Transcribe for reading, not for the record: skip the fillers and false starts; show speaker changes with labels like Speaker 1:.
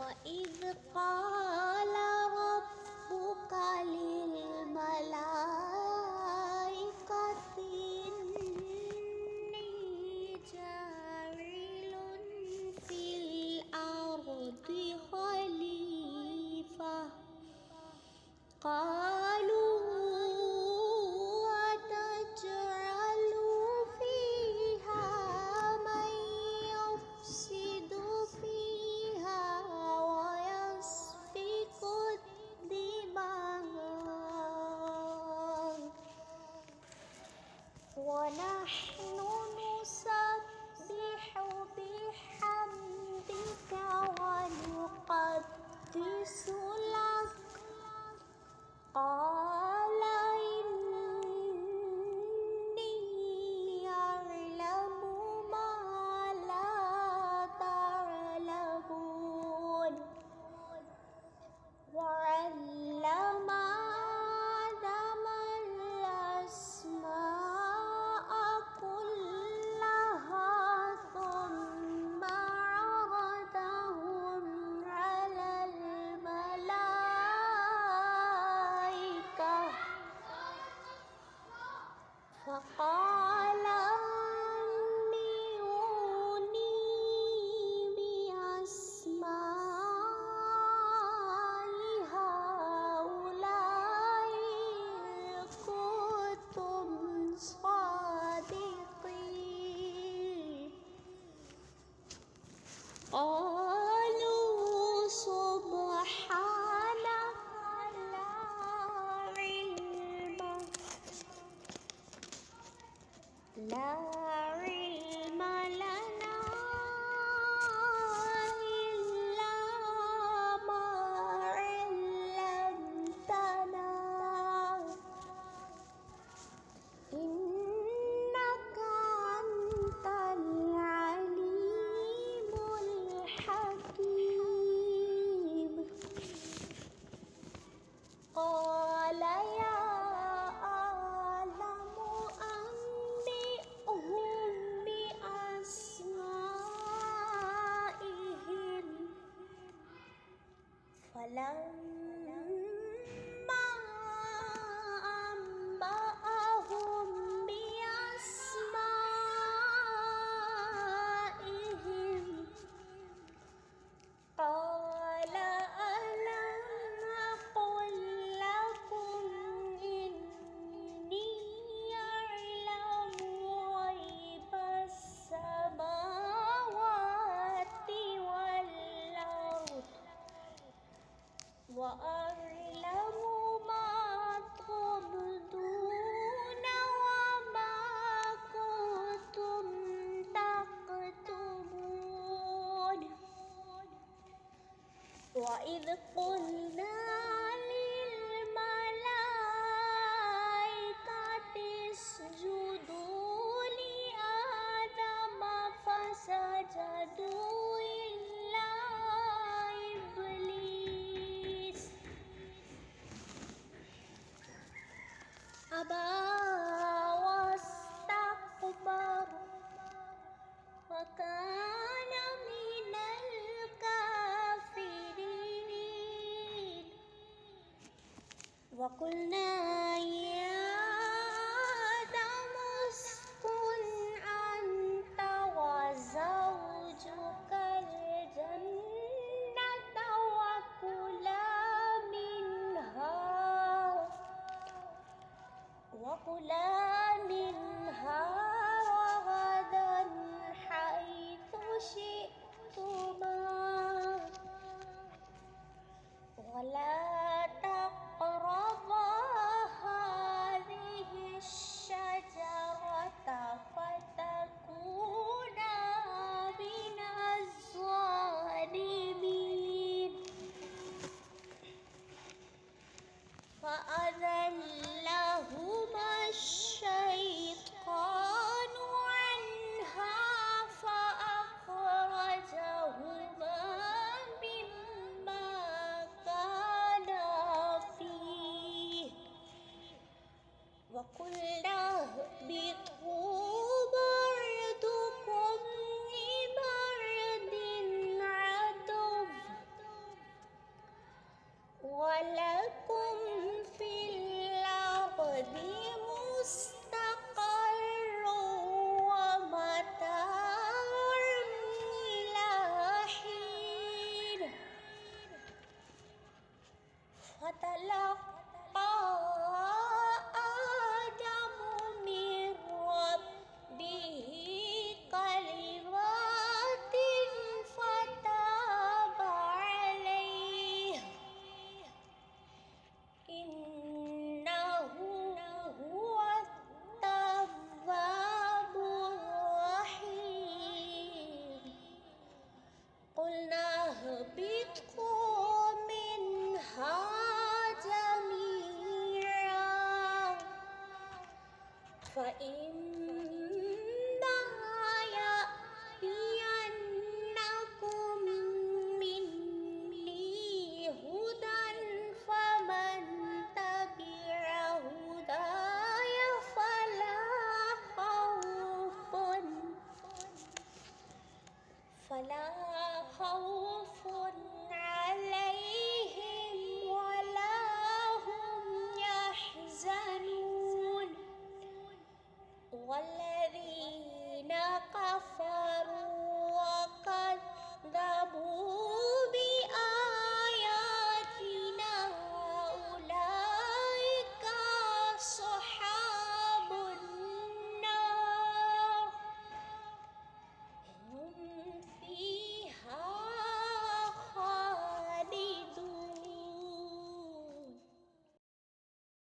Speaker 1: وإذ قال ربك للملائكة إني جاعل في الأرض خليفة قالوا أتجعل فيها من يفسد فيها ويسفك الدماء ونحن نسبح بحمدك ونقدس لك قال إني أعلم ما لا تعلمون وعلم آدم الأسماء كلها ثم عرضهم على الملائكة فقال أنبئوني بأسماء هؤلاء إن كنتم صادقين قالوا سبحانك لا علم لنا إلا ما علمتنا إنك أنت العليم الحكيم قال يا فلما أنبأهم بأسمائهم قال ألم أقل لكم إني أعلم غيب السماوات والأرض وأعلم ما تبدون وما كنتم تكتمون وإذ قلنا للملائكة اسجدوا لآدم فسجدوا إلا إبليس أبى واستكبر وكان من الكافرين وقلنا يا آدم اسكن أنت وزوجك الجنة وكلا منها رغدا حيث شئتما ولا تقربا فتلقى